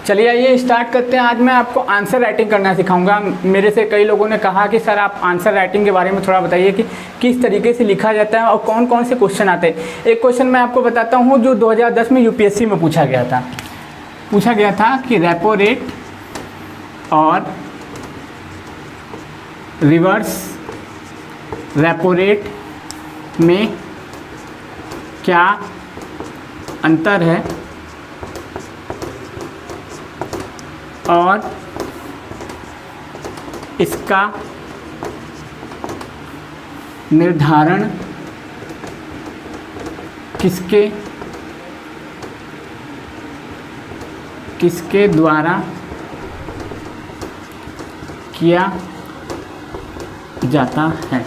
चलिए आइए स्टार्ट करते हैं। आज मैं आपको आंसर राइटिंग करना सिखाऊंगा। मेरे से कई लोगों ने कहा कि सर आप आंसर राइटिंग के बारे में थोड़ा बताइए कि किस तरीके से लिखा जाता है और कौन कौन से क्वेश्चन आते हैं। एक क्वेश्चन मैं आपको बताता हूँ जो 2010 में यूपीएससी में पूछा गया था कि रेपो रेट और रिवर्स रेपो रेट में क्या अंतर है और इसका निर्धारण किसके द्वारा किया जाता है।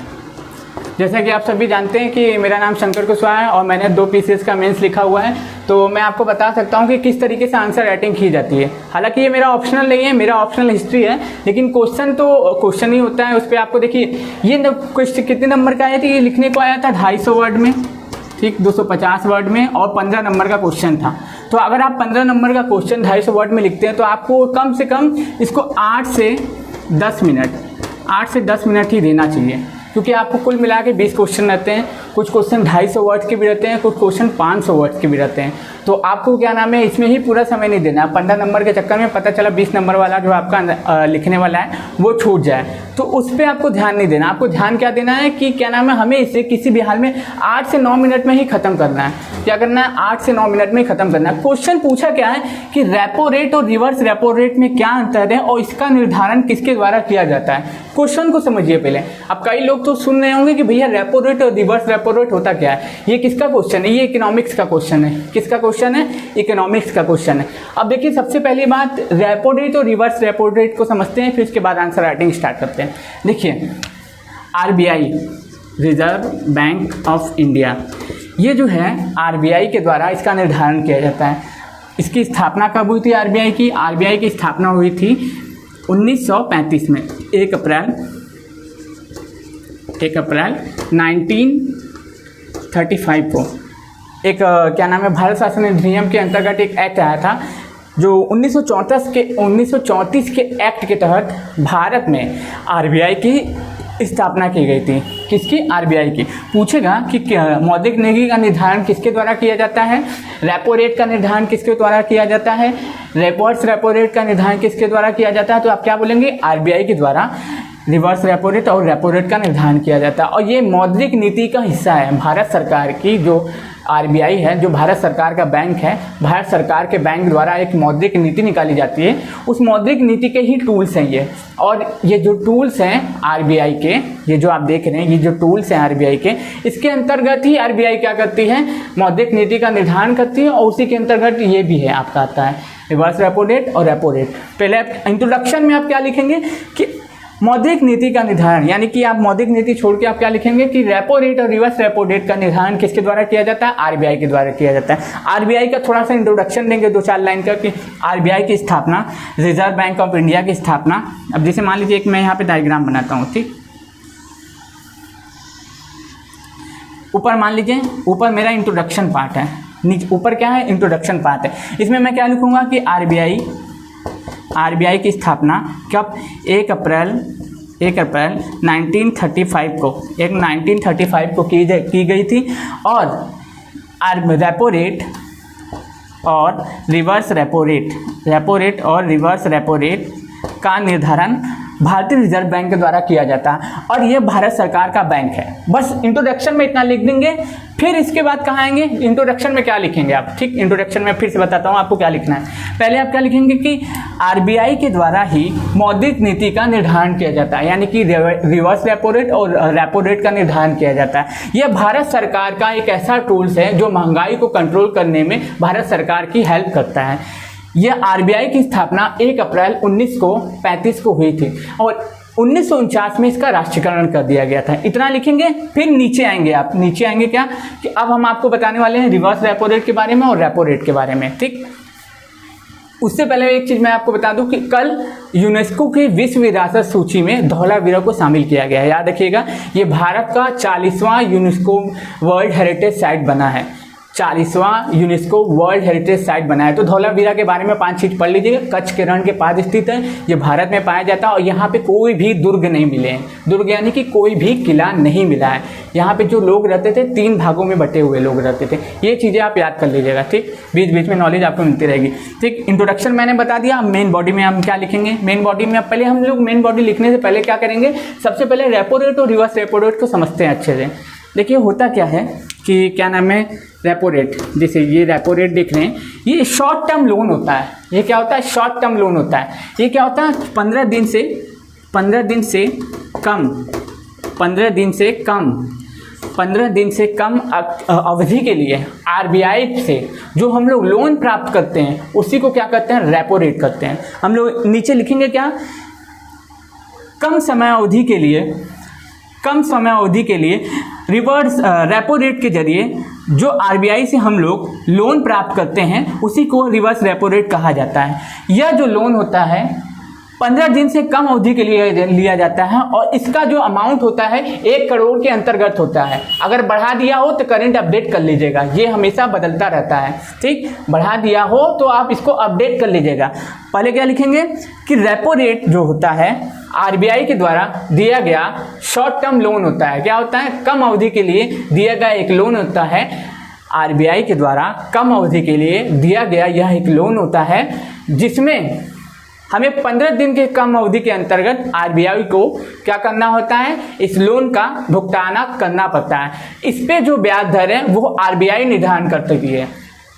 जैसा कि आप सभी जानते हैं कि मेरा नाम शंकर कुशवाहा है और मैंने 2 पीसीएस का मेंस लिखा हुआ है, तो मैं आपको बता सकता हूं कि किस तरीके से आंसर राइटिंग की जाती है। हालांकि ये मेरा ऑप्शनल नहीं है, मेरा ऑप्शनल हिस्ट्री है, लेकिन क्वेश्चन तो क्वेश्चन ही होता है। उस पर आपको देखिए ये क्वेश्चन कितने नंबर का आया था, ये लिखने को आया था 250 वर्ड में, ठीक, 250 वर्ड में, और 15 नंबर का क्वेश्चन था। तो अगर आप 15 नंबर का क्वेश्चन 250 वर्ड में लिखते हैं तो आपको कम से कम इसको 8 से 10 मिनट ही देना चाहिए, क्योंकि आपको कुल मिला के 20 क्वेश्चन रहते हैं। कुछ क्वेश्चन 250 वर्ड्स के भी रहते हैं, कुछ क्वेश्चन 500 वर्ड्स के भी रहते हैं। तो आपको क्या नाम है, इसमें ही पूरा समय नहीं देना है। 15 नंबर के चक्कर में पता चला 20 नंबर वाला जो आपका लिखने वाला है वो छूट जाए, तो उस पर आपको ध्यान नहीं देना। आपको ध्यान क्या देना है कि क्या नाम है, हमें इसे किसी भी हाल में 8 से 9 मिनट में ही खत्म करना है। क्या करना है, 8 से 9 मिनट में ही खत्म करना है। क्वेश्चन पूछा क्या है कि रेपो रेट और रिवर्स रेपो रेट में क्या अंतर है और इसका निर्धारण किसके द्वारा किया जाता है। क्वेश्चन को समझिए पहले। अब कई लोग तो सुन रहे होंगे कि भैया रेपो रेट और रिवर्स रेपो रेट होता क्या है। ये किसका क्वेश्चन है, ये इकोनॉमिक्स का क्वेश्चन है। किसका क्वेश्चन है, इकोनॉमिक्स का क्वेश्चन है। अब देखिए सबसे पहली बात रेपो रेट और रिवर्स रेपो रेट को समझते हैं, फिर उसके बाद आंसर राइटिंग स्टार्ट करते हैं। देखिए RBI, reserve bank of India, ये जो है आरबीआई के द्वारा इसका निर्धारण किया जाता है। इसकी स्थापना कब हुई थी आरबीआई की? आरबीआई की स्थापना हुई थी 1935 में, 1 अप्रैल 1935 को। एक क्या नाम है, भारत शासन अधिनियम के अंतर्गत एक एक्ट आया था जो 1934 के एक्ट के तहत भारत में आरबीआई की स्थापना की गई थी। किसकी? आरबीआई की। पूछेगा कि मौद्रिक नीति का निर्धारण किसके द्वारा किया जाता है, रेपो रेट का निर्धारण किसके द्वारा किया जाता है, रिवर्स रेपो रेट का निर्धारण किसके द्वारा किया जाता है, तो आप क्या बोलेंगे, आरबीआई के द्वारा रिवर्स रेपो रेट और रेपो रेट का निर्धारण किया जाता है। और ये मौद्रिक नीति का हिस्सा है भारत सरकार की। जो आरबीआई है, जो भारत सरकार का बैंक है, भारत सरकार के बैंक द्वारा एक मौद्रिक नीति निकाली जाती है। उस मौद्रिक नीति के ही टूल्स हैं ये। और ये जो टूल्स हैं आरबीआई के, ये जो आप देख रहे हैं, ये जो टूल्स हैं आरबीआई के, इसके अंतर्गत ही आरबीआई क्या करती है, मौद्रिक नीति का निर्धारण करती है। और उसी के अंतर्गत ये भी है, आपका आता है रिवर्स रेपो रेट और रेपो रेट। पहले इंट्रोडक्शन में आप क्या लिखेंगे कि मौद्रिक नीति का निर्धारण, यानी कि आप मौद्रिक नीति छोड़ के आप क्या लिखेंगे कि रेपो रेट और रिवर्स रेपो रेट का निर्धारण किसके द्वारा किया जाता है, आरबीआई के द्वारा किया जाता है। आरबीआई का थोड़ा सा इंट्रोडक्शन देंगे 2-4 लाइन का कि आरबीआई की स्थापना, रिजर्व बैंक ऑफ इंडिया की स्थापना। अब जैसे मान लीजिए एक मैं यहाँ पे डायग्राम बनाता हूँ, ठीक, ऊपर मान लीजिए, ऊपर मेरा इंट्रोडक्शन पार्ट है, नीचे ऊपर क्या है, इंट्रोडक्शन पार्ट है। इसमें मैं क्या लिखूंगा कि आरबीआई की स्थापना कब, 1 अप्रैल 1935 को, 1935 को की गई थी। और रेपो रेट और रिवर्स रेपो रेट और रिवर्स रेपो रेट का निर्धारण भारतीय रिजर्व बैंक के द्वारा किया जाता है। और ये भारत सरकार का बैंक है। बस इंट्रोडक्शन में इतना लिख देंगे, फिर इसके बाद कहाँ आएंगे, इंट्रोडक्शन में क्या लिखेंगे आप, ठीक। इंट्रोडक्शन में फिर से बताता हूँ आपको क्या लिखना है। पहले आप क्या लिखेंगे कि आरबीआई के द्वारा ही मौद्रिक नीति का निर्धारण किया जाता है, यानी कि रिवर्स रेपो रेट और रेपो रेट का निर्धारण किया जाता है। यह भारत सरकार का एक ऐसा टूल्स है जो महंगाई को कंट्रोल करने में भारत सरकार की हेल्प करता है। यह आरबीआई की स्थापना 1 अप्रैल 1935 को हुई थी और 1949 में इसका राष्ट्रीयकरण कर दिया गया था। इतना लिखेंगे, फिर नीचे आएंगे आप, नीचे आएंगे क्या कि अब हम आपको बताने वाले हैं रिवर्स रेपो रेट के बारे में और रेपो रेट के बारे में, ठीक। उससे पहले एक चीज मैं आपको बता दूं कि कल यूनेस्को की विश्व विरासत सूची में धौलावीरा को शामिल किया गया है। याद रखिएगा, ये भारत का 40वां यूनेस्को वर्ल्ड हेरिटेज साइट बना है। 40वां यूनेस्को वर्ल्ड हेरिटेज साइट बना है। तो धौलावीरा के बारे में 5 चीज पढ़ लीजिएगा। कच्छ के रण के पास स्थित है, ये भारत में पाया जाता है और यहाँ पे कोई भी दुर्ग नहीं मिले हैं। दुर्ग यानी कि कोई भी किला नहीं मिला है। यहाँ पे जो लोग रहते थे 3 भागों में बटे हुए लोग रहते थे। ये चीज़ें आप याद कर लीजिएगा, ठीक। बीच बीच में नॉलेज आपको मिलती रहेगी, ठीक। इंट्रोडक्शन मैंने बता दिया। मेन बॉडी में हम क्या लिखेंगे? मेन बॉडी में पहले हम लोग मेन बॉडी लिखने से पहले क्या करेंगे, सबसे पहले रेपो रेट और रिवर्स रेपो रेट को समझते हैं अच्छे से। देखिए होता क्या है कि क्या नाम है, रेपो रेट, जैसे ये रेपो रेट देख रहे हैं, ये शॉर्ट टर्म लोन होता है। ये क्या होता है? शॉर्ट टर्म लोन होता है। ये क्या होता है? 15 दिन से कम अवधि के लिए आरबीआई से जो हम लोग लोन प्राप्त करते हैं उसी को क्या करते हैं? रेपो रेट करते हैं। हम लोग नीचे लिखेंगे क्या? कम समय अवधि के लिए रिवर्स रेपो रेट के जरिए जो आरबीआई से हम लोग लोन प्राप्त करते हैं उसी को रिवर्स रेपो रेट कहा जाता है। यह जो लोन होता है 15 दिन से कम अवधि के लिए लिया जाता है और इसका जो अमाउंट होता है 1 करोड़ के अंतर्गत होता है। अगर बढ़ा दिया हो तो करंट अपडेट कर लीजिएगा, ये हमेशा बदलता रहता है, ठीक। बढ़ा दिया हो तो आप इसको अपडेट कर लीजिएगा। पहले क्या लिखेंगे कि रेपो रेट जो होता है आरबीआई के द्वारा दिया गया शॉर्ट टर्म लोन होता है। क्या होता है? कम अवधि के लिए दिया गया एक लोन होता है। आरबीआई के द्वारा कम अवधि के लिए दिया गया यह एक लोन होता है जिसमें हमें 15 दिन के कम अवधि के अंतर्गत आरबीआई को क्या करना होता है? इस लोन का भुगतान करना पड़ता है। इस पे जो ब्याज दर है वो आरबीआई निर्धारण करती है।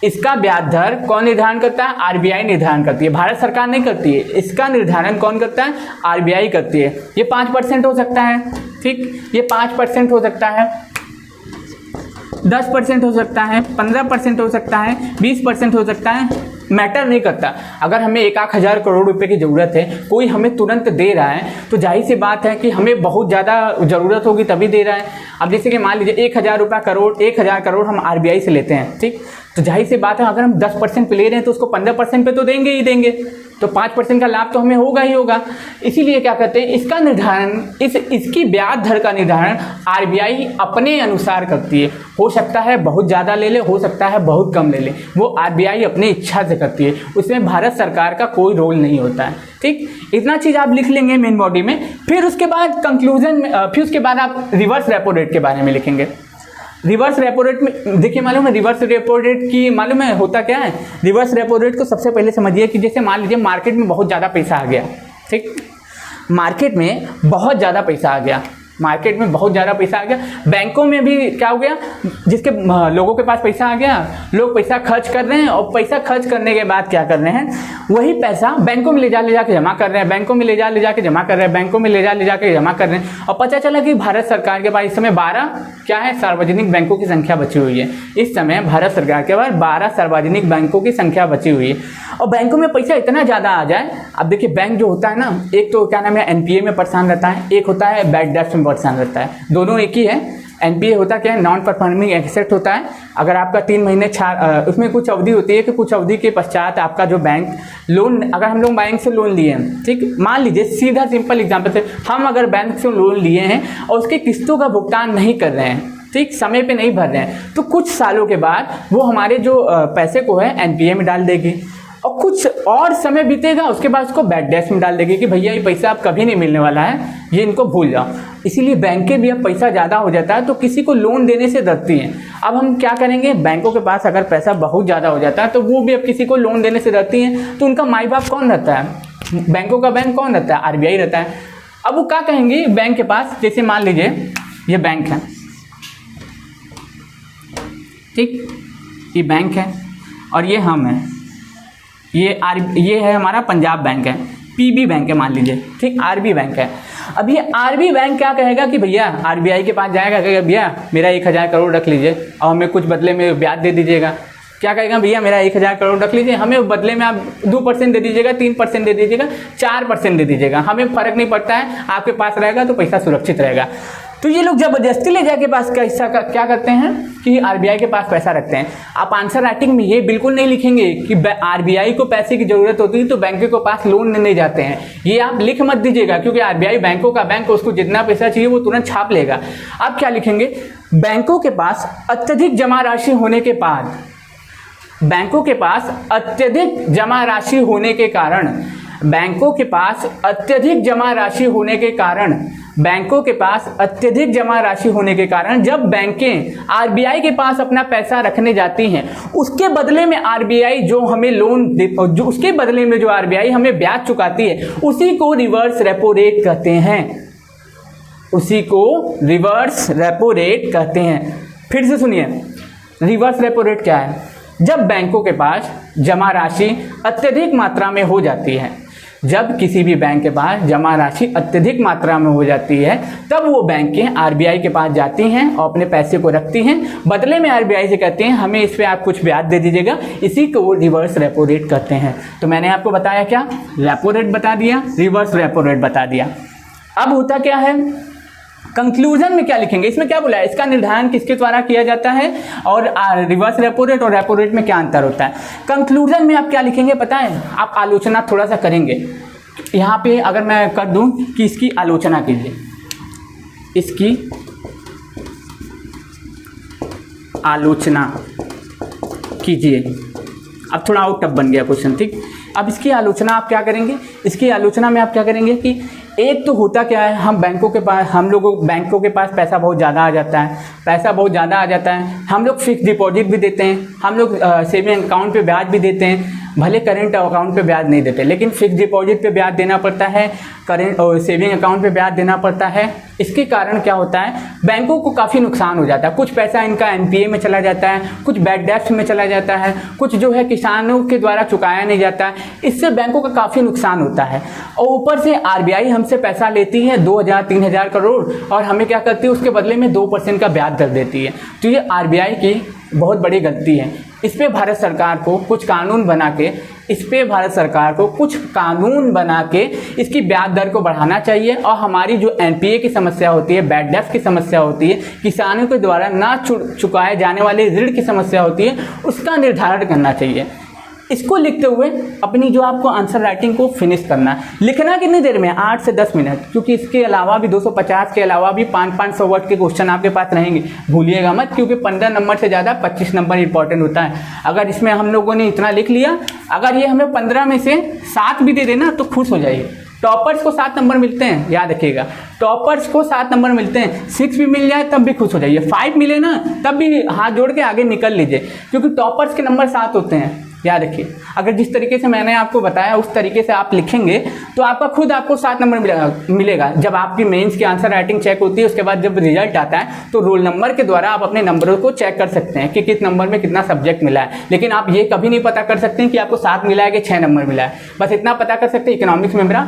इसका ब्याज दर कौन निर्धारण करता है? आरबीआई निर्धारण करती है, भारत सरकार नहीं करती है। इसका निर्धारण कौन करता है? आरबीआई करती है। ये 5% हो सकता है, ठीक। ये 5% हो सकता है, 10% हो सकता है, 15% हो सकता है, 20% हो सकता है, मैटर नहीं करता। अगर हमें 1,00,000 करोड़ रुपए की ज़रूरत है, कोई हमें तुरंत दे रहा है तो जाहिर सी बात है कि हमें बहुत ज़्यादा ज़रूरत होगी तभी दे रहा है। अब जैसे कि मान लीजिए 1,000 करोड़ हम आरबीआई से लेते हैं, ठीक। तो जाहिर सी बात है अगर हम 10% पे ले रहे हैं तो उसको 15% पे तो देंगे ही देंगे, तो 5% का लाभ तो हमें होगा ही होगा। इसीलिए क्या कहते हैं, इसका निर्धारण इसकी ब्याज दर का निर्धारण आरबीआई अपने अनुसार करती है। हो सकता है बहुत ज़्यादा ले ले, हो सकता है बहुत कम ले ले, वो आरबीआई अपनी इच्छा से करती है, उसमें भारत सरकार का कोई रोल नहीं होता है, ठीक। इतना चीज़ आप लिख लेंगे मेन बॉडी में। फिर उसके बाद कंक्लूजन में फिर उसके बाद आप रिवर्स रेपो रेट के बारे में लिखेंगे। रिवर्स रेपो रेट में देखिए मालूम है रिवर्स रेपो रेट की मालूम है होता क्या है? रिवर्स रेपो रेट को सबसे पहले समझिए कि जैसे मान लीजिए मार्केट में बहुत ज़्यादा पैसा आ गया, ठीक। मार्केट में बहुत ज़्यादा पैसा आ गया, बैंकों में भी क्या हो गया, जिसके लोगों के पास पैसा आ गया, लोग पैसा खर्च कर रहे हैं और पैसा खर्च करने के बाद क्या कर रहे हैं, वही पैसा बैंकों में ले जाके जमा कर रहे हैं, बैंकों में ले जाके जमा कर रहे हैं और पता चला कि भारत सरकार के पास इस समय 12 क्या है सार्वजनिक बैंकों की संख्या बची हुई है। इस समय भारत सरकार के पास 12 सार्वजनिक बैंकों की संख्या बची हुई है और बैंकों में पैसा इतना ज़्यादा आ जाए। अब देखिए बैंक जो होता है ना, एक तो क्या नाम है एनपीए में परेशान रहता है, एक होता है बैड डेब्ट में परेशान रहता है, दोनों एक ही है। एनपीए होता क्या है? नॉन परफॉर्मिंग एसेट होता है। अगर आपका 3 महीने उसमें कुछ अवधि होती है कि कुछ अवधि के पश्चात आपका जो बैंक लोन, अगर हम लोग बैंक से लोन लिए हैं, ठीक, मान लीजिए सीधा सिंपल एग्जांपल से हम अगर बैंक से लोन लिए हैं और उसके किस्तों का भुगतान नहीं कर रहे हैं, ठीक, समय पे नहीं भर रहे हैं, तो कुछ सालों के बाद वो हमारे जो पैसे को है एनपीए में डाल देगी और कुछ और समय बीतेगा उसके बाद उसको बैड डेब्ट में डाल देगी कि भैया ये पैसा अब कभी नहीं मिलने वाला है, ये इनको भूल जाओ। इसीलिए बैंकें भी अब पैसा ज़्यादा हो जाता है तो किसी को लोन देने से डरती हैं। अब हम क्या करेंगे, बैंकों के पास अगर पैसा बहुत ज़्यादा हो जाता है तो वो भी अब किसी को लोन देने से डरती हैं। तो उनका माई बाप कौन रहता है? बैंकों का बैंक कौन रहता है? आरबीआई रहता है। अब वो क्या कहेंगे बैंक के पास, जैसे मान लीजिए ये बैंक है, ठीक, ये बैंक है और ये हम हैं, ये है हमारा पंजाब बैंक है, पीबी बैंक है मान लीजिए, ठीक, आरबी बैंक है। अब ये आरबी बैंक क्या कहेगा कि भैया आरबीआई के पास जाएगा, कहेगा भैया मेरा 1,000 करोड़ रख लीजिए और हमें कुछ बदले में ब्याज दे दीजिएगा। क्या कहेगा, भैया मेरा 1,000 करोड़ रख लीजिए, हमें बदले में आप 2% दे दीजिएगा, 3% दे दीजिएगा, 4% दे दीजिएगा, हमें फ़र्क नहीं पड़ता है, आपके पास रहेगा तो पैसा सुरक्षित रहेगा। तो ये लोग जबरदस्ती ले जाके पास का हिस्सा क्या करते हैं कि आरबीआई के पास पैसा रखते हैं। आप आंसर राइटिंग में ये बिल्कुल नहीं लिखेंगे कि आरबीआई को पैसे की जरूरत होती है तो बैंकों के पास लोन लेने जाते हैं, ये आप लिख मत दीजिएगा, क्योंकि आरबीआई बैंकों का बैंक, उसको जितना पैसा चाहिए वो तुरंत छाप लेगा। आप क्या लिखेंगे, बैंकों के पास अत्यधिक जमा राशि होने के बाद, बैंकों के पास अत्यधिक जमा राशि होने के कारण, बैंकों के पास अत्यधिक जमा राशि होने के कारण, बैंकों के पास अत्यधिक जमा राशि होने के कारण जब बैंकें आरबीआई के पास अपना पैसा रखने जाती हैं, उसके बदले में आरबीआई जो हमें लोन जो उसके बदले में जो आरबीआई हमें ब्याज चुकाती है, उसी को रिवर्स रेपो रेट कहते हैं, उसी को रिवर्स रेपो रेट कहते हैं। फिर से सुनिए, रिवर्स रेपो रेट क्या है, जब बैंकों के पास जमा राशि अत्यधिक मात्रा में हो जाती है, जब किसी भी बैंक के पास जमा राशि अत्यधिक मात्रा में हो जाती है, तब वो बैंकें आरबीआई के पास जाती हैं और अपने पैसे को रखती हैं, बदले में आरबीआई से कहते हैं हमें इस पे आप कुछ ब्याज दे दीजिएगा, इसी को रिवर्स रेपो रेट कहते हैं। तो मैंने आपको बताया क्या, रेपो रेट बता दिया, रिवर्स रेपो रेट बता दिया। अब होता क्या है, कंक्लूजन में क्या लिखेंगे, इसमें क्या बोला है, इसका निर्धारण किसके द्वारा किया जाता है और रिवर्स रेपो रेट और रेपो रेट में क्या अंतर होता है। कंक्लूजन में आप क्या लिखेंगे पता है, आप आलोचना थोड़ा सा करेंगे। यहाँ पे अगर मैं कर दूं कि इसकी आलोचना कीजिए, इसकी आलोचना कीजिए। अब थोड़ा आउट टफ बन गया क्वेश्चन, ठीक। अब इसकी आलोचना आप क्या करेंगे, इसकी आलोचना में आप क्या करेंगे कि एक तो होता क्या है, हम बैंकों के पास, हम लोगों बैंकों के पास पैसा बहुत ज़्यादा आ जाता है, पैसा बहुत ज़्यादा आ जाता है, हम लोग फिक्स डिपॉजिट भी देते हैं, हम लोग सेविंग अकाउंट पे ब्याज भी देते हैं, भले करेंट अकाउंट पे ब्याज नहीं देते लेकिन फिक्स डिपॉजिट पे ब्याज देना पड़ता है, करेंट और सेविंग अकाउंट पे ब्याज देना पड़ता है। इसके कारण क्या होता है, बैंकों को काफ़ी नुकसान हो जाता है, कुछ पैसा इनका एनपीए में चला जाता है, कुछ बैड डेब्ट्स में चला जाता है, कुछ जो है किसानों के द्वारा चुकाया नहीं जाता है, इससे बैंकों का काफ़ी नुकसान होता है। और ऊपर से आरबीआई हमसे पैसा लेती है 2000-3000 करोड़ और हमें क्या करती है, उसके बदले में 2% का ब्याज दर देती है। तो ये आरबीआई की बहुत बड़ी गलती है। इस पे भारत सरकार को कुछ कानून बना के, इस पे भारत सरकार को कुछ कानून बना के इसकी ब्याज दर को बढ़ाना चाहिए और हमारी जो एनपीए की समस्या होती है, बैड डेब्ट की समस्या होती है, किसानों के द्वारा ना चुकाए जाने वाले ऋण की समस्या होती है, उसका निर्धारण करना चाहिए। इसको लिखते हुए अपनी जो आपको आंसर राइटिंग को फिनिश करना है। लिखना कितनी देर में, 8 से 10 मिनट, क्योंकि इसके अलावा भी 250 के अलावा भी 500-500 वर्ड के क्वेश्चन आपके पास रहेंगे, भूलिएगा मत, क्योंकि 15 नंबर से ज़्यादा 25 नंबर इंपॉर्टेंट होता है। अगर इसमें हम लोगों ने इतना लिख लिया, अगर ये हमें 15 में से 7 भी दे देना तो खुश हो जाइए। टॉपर्स को 7 नंबर मिलते हैं, याद रखिएगा, टॉपर्स को 7 नंबर मिलते हैं। 6 भी मिल जाए तब भी खुश हो जाइए, 5 मिले ना तब भी हाथ जोड़ के आगे निकल लीजिए, क्योंकि टॉपर्स के नंबर 7 होते हैं, याद रखिए। अगर जिस तरीके से मैंने आपको बताया उस तरीके से आप लिखेंगे तो आपका खुद आपको 7 नंबर मिलेगा। जब आपकी मेंस की आंसर राइटिंग चेक होती है, उसके बाद जब रिजल्ट आता है तो रोल नंबर के द्वारा आप अपने नंबरों को चेक कर सकते हैं कि किस नंबर में कितना सब्जेक्ट मिला है। लेकिन आप ये कभी नहीं पता कर सकते हैं कि आपको 7 मिला है कि 6 नंबर मिला है। बस इतना पता कर सकते हैं इकोनॉमिक्स में मेरा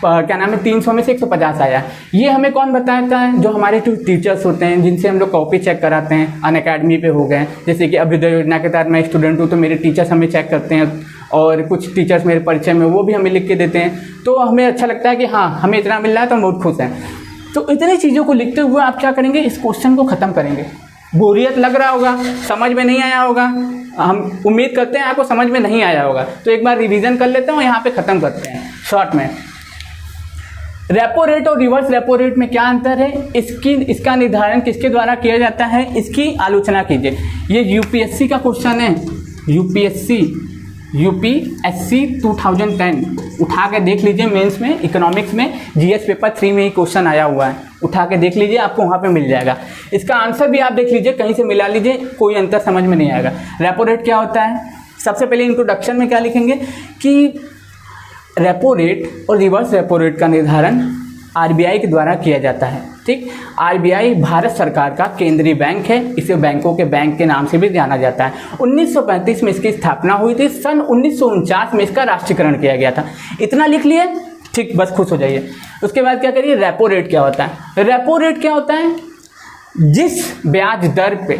क्या नाम है 300 में से 150 आया। ये हमें कौन बताता है, जो हमारे टीचर्स होते हैं जिनसे हम लोग कॉपी चेक कराते हैं, अनअकैडमी पे हो गए, जैसे कि अभ्युदय योजना के तहत मैं स्टूडेंट हूँ तो मेरे टीचर्स हमें चेक करते हैं और कुछ टीचर्स मेरे परिचय में वो भी हमें लिख के देते हैं, तो हमें अच्छा लगता है कि हाँ हमें इतना मिल रहा है तो हम बहुत खुश हैं। तो इतनी चीज़ों को लिखते हुए आप क्या करेंगे, इस क्वेश्चन को ख़त्म करेंगे। बोरियत लग रहा होगा, समझ में नहीं आया होगा, हम उम्मीद करते हैं आपको समझ में नहीं आया होगा, तो एक बार रिवीजन कर लेते हैं और यहाँ पे ख़त्म करते हैं शॉर्ट में। रेपो रेट और रिवर्स रेपो रेट में क्या अंतर है, इसका निर्धारण किसके द्वारा किया जाता है, इसकी आलोचना कीजिए। ये यूपीएससी का क्वेश्चन है, यूपीएससी 2010 उठा के देख लीजिए, मेंस में इकोनॉमिक्स में जीएस पेपर 3 में ही क्वेश्चन आया हुआ है, उठा के देख लीजिए, आपको वहाँ पे मिल जाएगा। इसका आंसर भी आप देख लीजिए, कहीं से मिला लीजिए, कोई अंतर समझ में नहीं आएगा। रेपो रेट क्या होता है, सबसे पहले इंट्रोडक्शन में क्या लिखेंगे कि रेपो रेट और रिवर्स रेपो रेट का निर्धारण आरबीआई के द्वारा किया जाता है, ठीक। आरबीआई भारत सरकार का केंद्रीय बैंक है, इसे बैंकों के बैंक के नाम से भी जाना जाता है। 1935 में इसकी स्थापना हुई थी, सन 1949 में इसका राष्ट्रीयकरण किया गया था। इतना लिख लिए, ठीक, बस खुश हो जाइए। उसके बाद क्या करिए, रेपो रेट क्या होता है। रेपो रेट क्या होता है, जिस ब्याज दर पे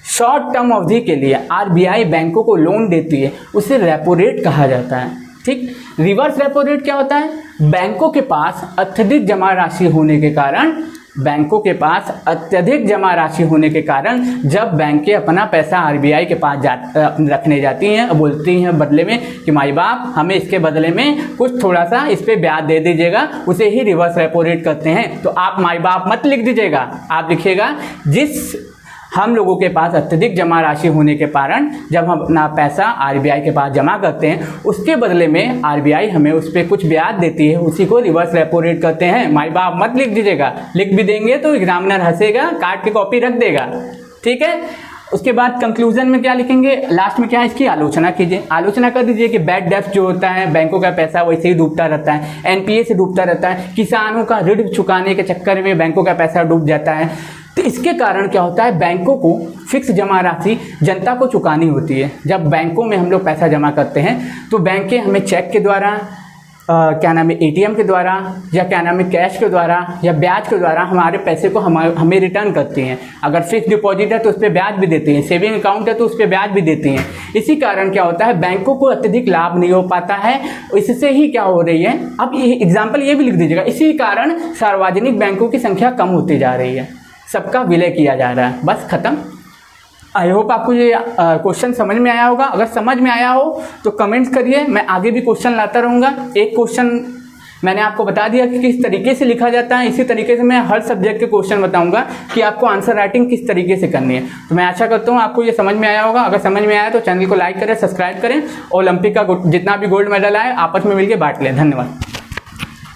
शॉर्ट टर्म अवधि के लिए आरबीआई बैंकों को लोन देती है उसे रेपो रेट कहा जाता है, ठीक। रिवर्स रेपो रेट क्या होता है, बैंकों के पास अत्यधिक जमा राशि होने के कारण बैंकों के पास अत्यधिक जमा राशि होने के कारण जब बैंकें अपना पैसा आरबीआई के पास रखने जाती हैं, बोलती हैं बदले में कि माई बाप हमें इसके बदले में कुछ थोड़ा सा इस पे ब्याज दे दीजिएगा, उसे ही रिवर्स रेपो रेट करते हैं। तो आप माई बाप मत लिख दीजिएगा, आप लिखिएगा जिस हम लोगों के पास अत्यधिक जमा राशि होने के कारण जब हम अपना पैसा आरबीआई के पास जमा करते हैं, उसके बदले में आरबीआई हमें उस पर कुछ ब्याज देती है, उसी को रिवर्स रेपो रेट करते हैं। माई बाप मत लिख दीजिएगा, लिख भी देंगे तो एग्जामिनर हंसेगा, काट के कॉपी रख देगा, ठीक है। उसके बाद कंक्लूजन में क्या लिखेंगे, लास्ट में क्या है, इसकी आलोचना कीजिए, आलोचना कर दीजिए कि बैड डेब्ट जो होता है, बैंकों का पैसा वैसे ही डूबता रहता है, एनपीए से डूबता रहता है, किसानों का ऋण चुकाने के चक्कर में बैंकों का पैसा डूब जाता है। तो इसके कारण क्या होता है, बैंकों को फिक्स जमा राशि जनता को चुकानी होती है। जब बैंकों में हम लोग पैसा जमा करते हैं तो बैंकें हमें चेक के द्वारा क्या नाम है, एटीएम के द्वारा, या क्या नाम है, कैश के द्वारा या ब्याज के द्वारा हमारे पैसे को हमें रिटर्न करती हैं। अगर फिक्स डिपॉजिट है तो उस पर ब्याज भी देती हैं, सेविंग अकाउंट है तो उस पर ब्याज भी देती हैं। इसी कारण क्या होता है, बैंकों को अत्यधिक लाभ नहीं हो पाता है। इससे ही क्या हो रही है, अब ये एग्जाम्पल ये भी लिख दीजिएगा, इसी कारण सार्वजनिक बैंकों की संख्या कम होती जा रही है, सबका विलय किया जा रहा है। बस खत्म। आई होप आपको ये क्वेश्चन समझ में आया होगा। अगर समझ में आया हो तो कमेंट्स करिए, मैं आगे भी क्वेश्चन लाता रहूँगा। एक क्वेश्चन मैंने आपको बता दिया कि किस तरीके से लिखा जाता है, इसी तरीके से मैं हर सब्जेक्ट के क्वेश्चन बताऊंगा कि आपको आंसर राइटिंग किस तरीके से करनी है। तो मैं आशा करता हूँ आपको ये समझ में आया होगा। अगर समझ में आया तो चैनल को लाइक करें, सब्सक्राइब करें, ओलंपिक का जितना भी गोल्ड मेडल आए आपस में मिलकर बांट लें। धन्यवाद।